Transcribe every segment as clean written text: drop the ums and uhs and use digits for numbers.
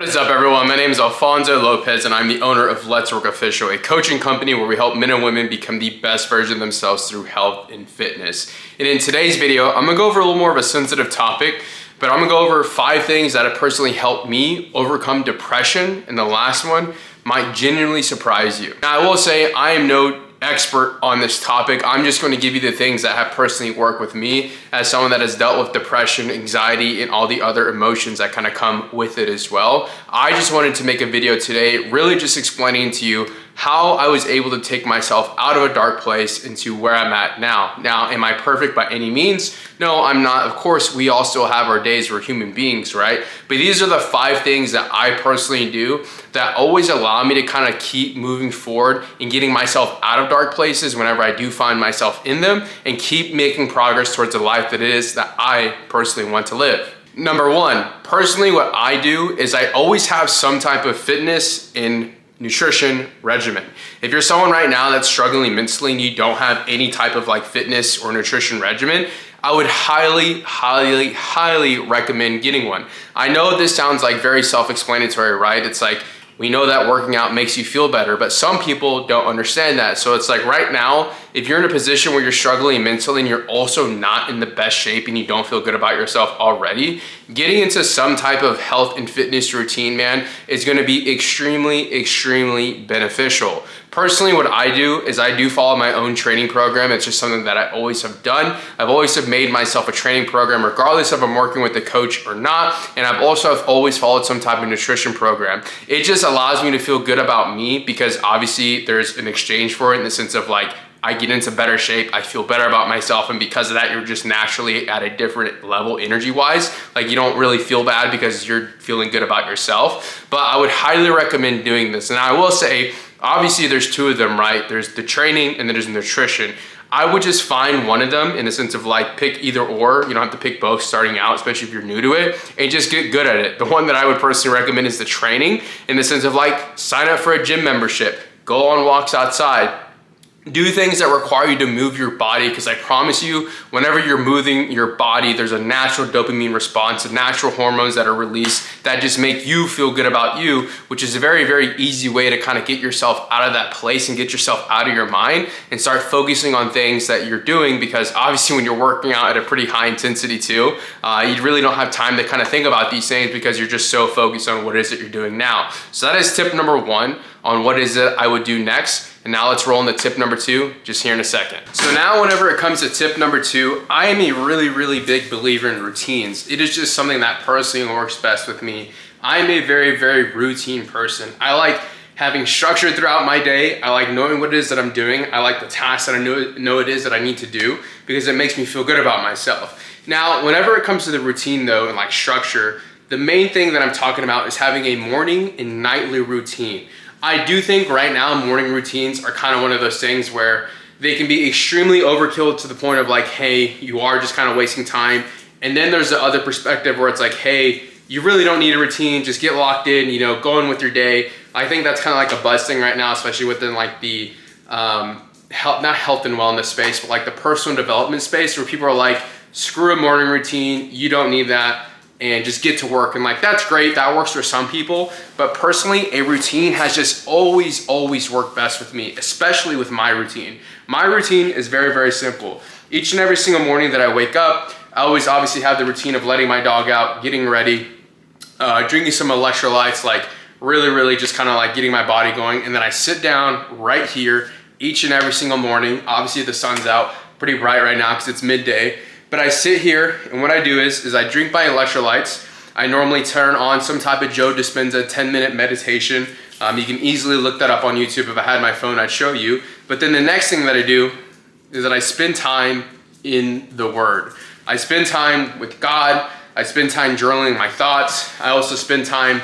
What is up, everyone? My name is Alfonso Lopez and I'm the owner of Let's Work Official, a coaching company where we help men and women become the best version of themselves through health and fitness. And in today's video, I'm gonna go over a little more of a sensitive topic, but I'm gonna go over 5 things that have personally helped me overcome depression, and the last one might genuinely surprise you. Now, I will say I am no expert on this topic. I'm just going to give you the things that have personally worked with me as someone that has dealt with depression, anxiety, and all the other emotions that kind of come with it as well. I just wanted to make a video today really just explaining to you how I was able to take myself out of a dark place into where I'm at now. Now, am I perfect by any means? No, I'm not. Of course, we all still have our days. We're human beings, right? But these are the 5 things that I personally do that always allow me to kind of keep moving forward and getting myself out of dark places whenever I do find myself in them, and keep making progress towards the life that it is that I personally want to live. Number 1, personally what I do is I always have some type of fitness and nutrition regimen. If you're someone right now that's struggling mentally and you don't have any type of fitness or nutrition regimen, I would highly recommend getting one. I know this sounds like very self-explanatory, right? It's like, we know that working out makes you feel better, but some people don't understand that. So it's like right now, if you're in a position where you're struggling mentally and you're also not in the best shape and you don't feel good about yourself already, getting into some type of health and fitness routine, man, is gonna be extremely beneficial. Personally, what I do is I do follow my own training program. It's just something that I always have done. I've always have made myself a training program regardless if I'm working with a coach or not. And I've also always followed some type of nutrition program. It just allows me to feel good about me because obviously there's an exchange for it in the sense of I get into better shape, I feel better about myself, and because of that, you're just naturally at a different level energy-wise. You don't really feel bad because you're feeling good about yourself. But I would highly recommend doing this. And I will say, obviously there's 2 of them, right? There's the training and then there's nutrition. I would just find one of them in the sense of pick either or. You don't have to pick both starting out, especially if you're new to it, and just get good at it. The one that I would personally recommend is the training in the sense of sign up for a gym membership, go on walks outside, do things that require you to move your body, because I promise you, whenever you're moving your body, there's a natural dopamine response, and natural hormones that are released that just make you feel good about you, which is a very easy way to kind of get yourself out of that place and get yourself out of your mind and start focusing on things that you're doing, because obviously when you're working out at a pretty high intensity too, you really don't have time to kind of think about these things because you're just so focused on what it is that you're doing now. So that is tip number 1 on what is it I would do next. And now let's roll into tip number 2, just here in a second. So now whenever it comes to tip number 2, I am a really big believer in routines. It is just something that personally works best with me. I am a very routine person. I like having structure throughout my day. I like knowing what it is that I'm doing. I like the tasks that I know it is that I need to do because it makes me feel good about myself. Now, whenever it comes to the routine though, and structure, the main thing that I'm talking about is having a morning and nightly routine. I do think right now morning routines are kind of one of those things where they can be extremely overkill to the point of hey, you are just kind of wasting time. And then there's the other perspective where it's hey, you really don't need a routine, just get locked in, go on with your day. I think that's kind of a buzz thing right now, especially within the health, not health and wellness space, but the personal development space, where people are screw a morning routine, you don't need that, and just get to work. And that's great, that works for some people, but personally a routine has just always worked best with me, especially with my routine. My routine is very simple. Each and every single morning that I wake up, I always obviously have the routine of letting my dog out, getting ready, drinking some electrolytes, really just kind of getting my body going, and then I sit down right here each and every single morning. Obviously the sun's out pretty bright right now because it's midday. But I sit here, and what I do is I drink my electrolytes. I normally turn on some type of Joe Dispenza 10-minute meditation. You can easily look that up on YouTube. If I had my phone, I'd show you. But then the next thing that I do is that I spend time in the Word. I spend time with God. I spend time journaling my thoughts. I also spend time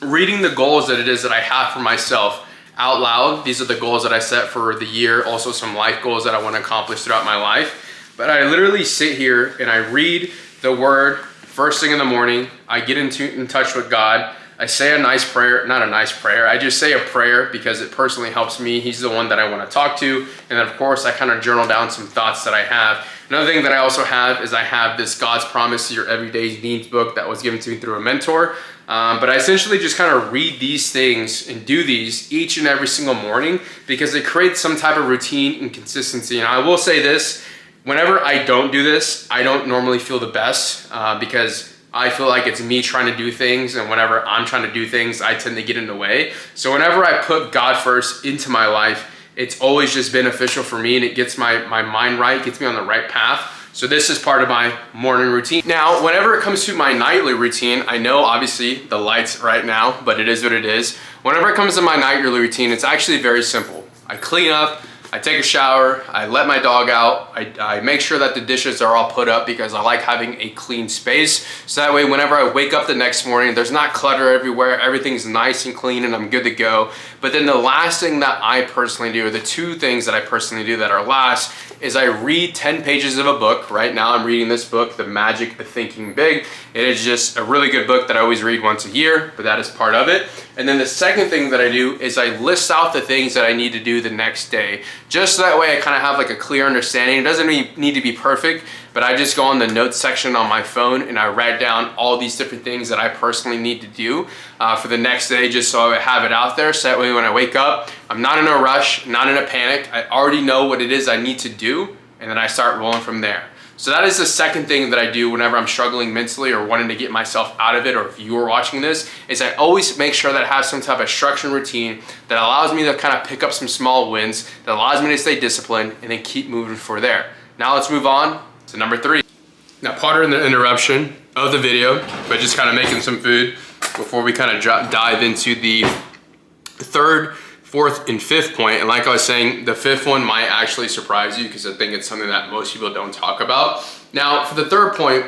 reading the goals that it is that I have for myself out loud. These are the goals that I set for the year. Also some life goals that I want to accomplish throughout my life. But I literally sit here and I read the Word first thing in the morning. I get in touch with God. I say a nice prayer, not a nice prayer, I just say a prayer because it personally helps me. He's the one that I want to talk to. And then of course I kind of journal down some thoughts that I have. Another thing that I also have is I have this God's Promise to Your Everyday Needs book that was given to me through a mentor. But I essentially just kind of read these things and do these each and every single morning because it creates some type of routine and consistency. And I will say this, whenever I don't do this, I don't normally feel the best because I feel like it's me trying to do things, and whenever I'm trying to do things, I tend to get in the way. So whenever I put God first into my life, it's always just beneficial for me, and it gets my mind right, gets me on the right path. So this is part of my morning routine. Now, whenever it comes to my nightly routine, I know obviously the lights right now, but it is what it is. Whenever it comes to my nightly routine, it's actually very simple. I clean up, I take a shower, I let my dog out, I make sure that the dishes are all put up because I like having a clean space. So that way, whenever I wake up the next morning, there's not clutter everywhere, everything's nice and clean and I'm good to go. But then the last thing that I personally do, or the two things that I personally do that are last, is I read 10 pages of a book. Right now I'm reading this book, The Magic of Thinking Big. It is just a really good book that I always read once a year, but that is part of it. And then the second thing that I do is I list out the things that I need to do the next day. Just so that way I kind of have like a clear understanding. It doesn't need to be perfect, but I just go on the notes section on my phone and I write down all these different things that I personally need to do for the next day, just so I have it out there. So that way when I wake up, I'm not in a rush, not in a panic. I already know what it is I need to do, and then I start rolling from there. So that is the second thing that I do whenever I'm struggling mentally or wanting to get myself out of it, or if you are watching this, is I always make sure that I have some type of structure and routine that allows me to kind of pick up some small wins, that allows me to stay disciplined and then keep moving for there. Now let's move on to number 3. Now, pardon the interruption of the video, but just kind of making some food before we kind of dive into the third, fourth, and fifth point. And like I was saying, the fifth one might actually surprise you because I think it's something that most people don't talk about. Now, for the third point,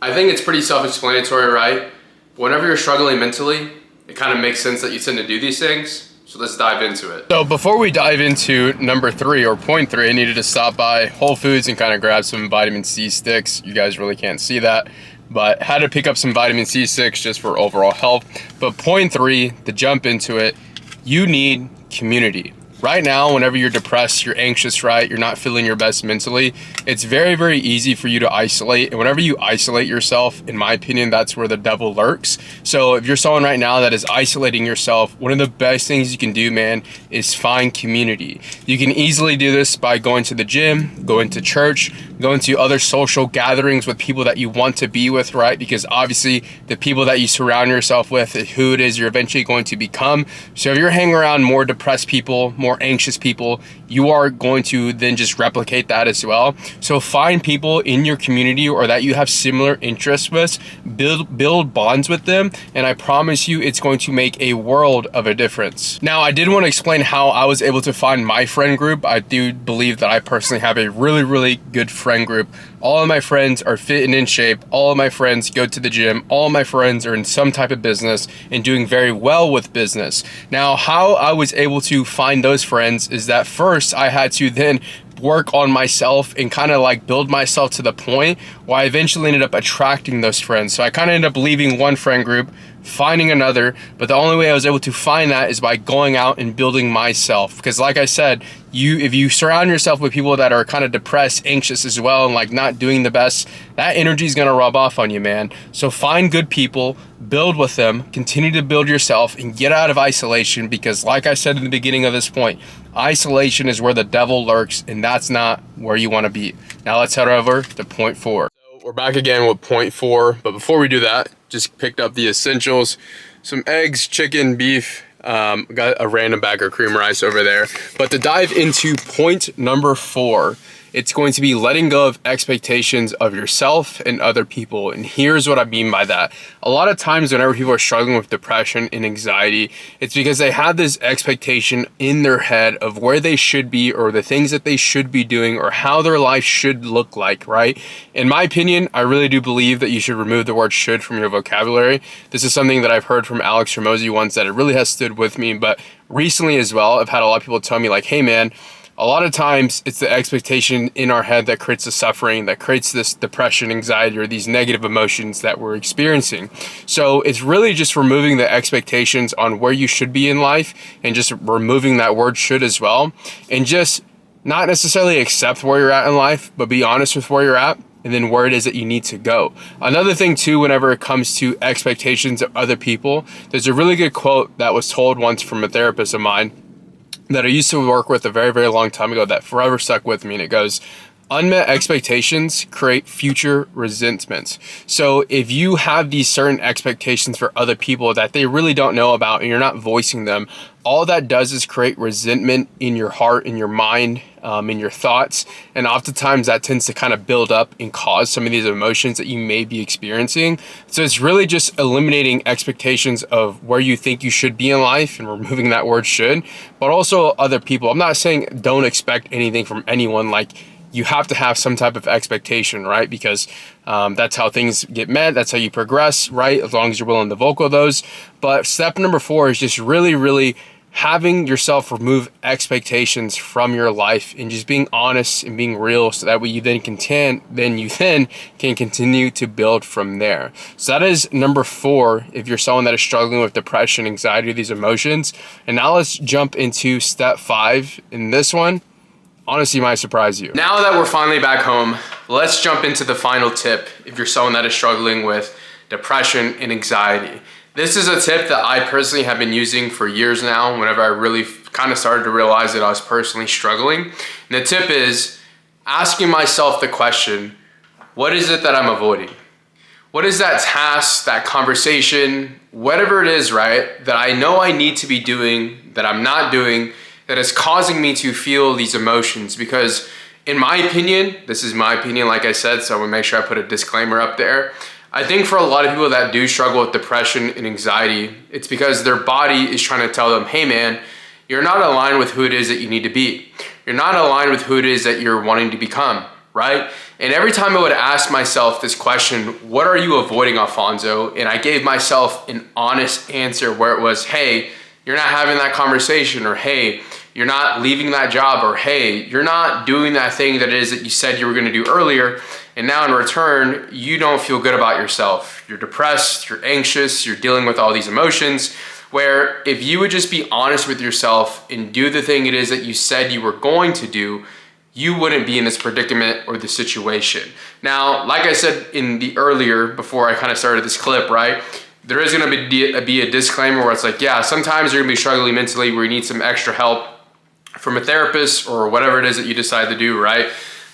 I think it's pretty self-explanatory, right? Whenever you're struggling mentally, it kind of makes sense that you tend to do these things. So let's dive into it. So before we dive into number 3 or point 3, I needed to stop by Whole Foods and kind of grab some vitamin C sticks. You guys really can't see that, but had to pick up some vitamin C sticks just for overall health. But point 3, to jump into it, you need community. Right now, whenever you're depressed, you're anxious, right? You're not feeling your best mentally. It's very, very easy for you to isolate. And whenever you isolate yourself, in my opinion, that's where the devil lurks. So if you're someone right now that is isolating yourself, one of the best things you can do, man, is find community. You can easily do this by going to the gym, going to church, going to other social gatherings with people that you want to be with, right? Because obviously the people that you surround yourself with is who it is you're eventually going to become. So if you're hanging around more depressed people, more anxious people, you are going to then just replicate that as well. So find people in your community or that you have similar interests with, build bonds with them, and I promise you it's going to make a world of a difference. Now, I did want to explain how I was able to find my friend group. I do believe that I personally have a really, really good friend group. All of my friends are fit and in shape. All of my friends go to the gym. All of my friends are in some type of business and doing very well with business. Now, how I was able to find those friends is that first I had to then work on myself and kind of like build myself to the point where I eventually ended up attracting those friends. So I kind of ended up leaving one friend group, finding another, but the only way I was able to find that is by going out and building myself. Because like I said, if you surround yourself with people that are kind of depressed, anxious as well, and like not doing the best, that energy is going to rub off on you, man. So find good people, build with them, continue to build yourself, and get out of isolation. Because like I said in the beginning of this point, isolation is where the devil lurks, and that's not where you want to be. Now let's head over to point 4. So we're back again with point 4, but before we do that, just picked up the essentials, some eggs, chicken, beef, got a random bag of cream rice over there. But to dive into point number 4, it's going to be letting go of expectations of yourself and other people. And here's what I mean by that. A lot of times whenever people are struggling with depression and anxiety, it's because they have this expectation in their head of where they should be or the things that they should be doing or how their life should look like, right? In my opinion, I really do believe that you should remove the word should from your vocabulary. This is something that I've heard from Alex Hormozi once that it really has stood with me. But recently as well, I've had a lot of people tell me like, hey man, a lot of times it's the expectation in our head that creates the suffering, that creates this depression, anxiety, or these negative emotions that we're experiencing. So it's really just removing the expectations on where you should be in life, and just removing that word should as well, and just not necessarily accept where you're at in life, but be honest with where you're at, and then where it is that you need to go. Another thing too, whenever it comes to expectations of other people, there's a really good quote that was told once from a therapist of mine that I used to work with a very, very long time ago that forever stuck with me. And it goes, unmet expectations create future resentments. So if you have these certain expectations for other people that they really don't know about and you're not voicing them, all that does is create resentment in your heart, in your mind, in your thoughts. And oftentimes that tends to kind of build up and cause some of these emotions that you may be experiencing. So it's really just eliminating expectations of where you think you should be in life and removing that word should, but also other people. I'm not saying don't expect anything from anyone. Like, you have to have some type of expectation, right? Because that's how things get met. That's how you progress, right? As long as you're willing to vocal those. But step number 4 is just really having yourself remove expectations from your life and just being honest and being real, so that way you then can continue to build from there. So that is number 4 if you're someone that is struggling with depression, anxiety, these emotions. And now let's jump into step 5. In this one, honestly, might surprise you. Now that we're finally back home, let's jump into the final tip if you're someone that is struggling with depression and anxiety. This is a tip that I personally have been using for years now, whenever I really kind of started to realize that I was personally struggling. And the tip is asking myself the question, what is it that I'm avoiding? What is that task, that conversation, whatever it is, right, that I know I need to be doing, that I'm not doing, that is causing me to feel these emotions? Because in my opinion, this is my opinion, like I said, so I want to make sure I put a disclaimer up there. I think for a lot of people that do struggle with depression and anxiety, it's because their body is trying to tell them, hey man, you're not aligned with who it is that you need to be. You're not aligned with who it is that you're wanting to become, right? And every time I would ask myself this question, what are you avoiding, Alfonso? And I gave myself an honest answer where it was, hey, you're not having that conversation, or hey, you're not leaving that job, or hey, you're not doing that thing that it is that you said you were gonna do earlier, and now in return, you don't feel good about yourself. You're depressed, you're anxious, you're dealing with all these emotions, where if you would just be honest with yourself and do the thing it is that you said you were going to do, you wouldn't be in this predicament or the situation. Now, like I said in the earlier, before I kind of started this clip, right? There is gonna be a disclaimer where it's like, yeah, sometimes you're gonna be struggling mentally where you need some extra help from a therapist or whatever it is that you decide to do, right?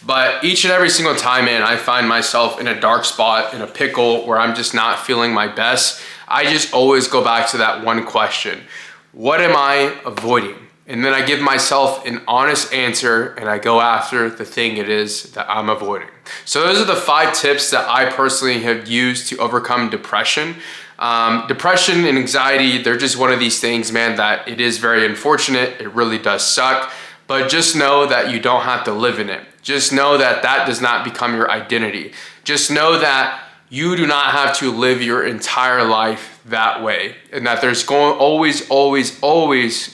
But each and every single time, man, I find myself in a dark spot, in a pickle where I'm just not feeling my best. I just always go back to that one question. What am I avoiding? And then I give myself an honest answer and I go after the thing it is that I'm avoiding. So those are the 5 tips that I personally have used to overcome depression. Depression and anxiety, they're just one of these things, man, that it is very unfortunate. It really does suck. But just know that you don't have to live in it. Just know that that does not become your identity. Just know that you do not have to live your entire life that way, and that there's always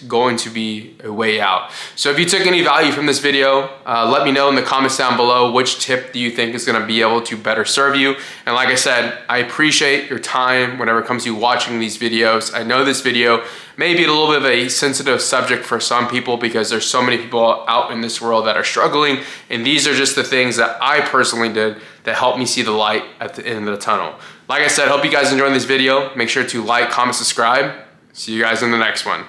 going to be a way out. So if you took any value from this video, let me know in the comments down below which tip do you think is gonna be able to better serve you. And like I said, I appreciate your time whenever it comes to watching these videos. I know this video may be a little bit of a sensitive subject for some people because there's so many people out in this world that are struggling, and these are just the things that I personally did that helped me see the light at the end of the tunnel. Like I said, hope you guys enjoyed this video. Make sure to like, comment, subscribe. See you guys in the next one.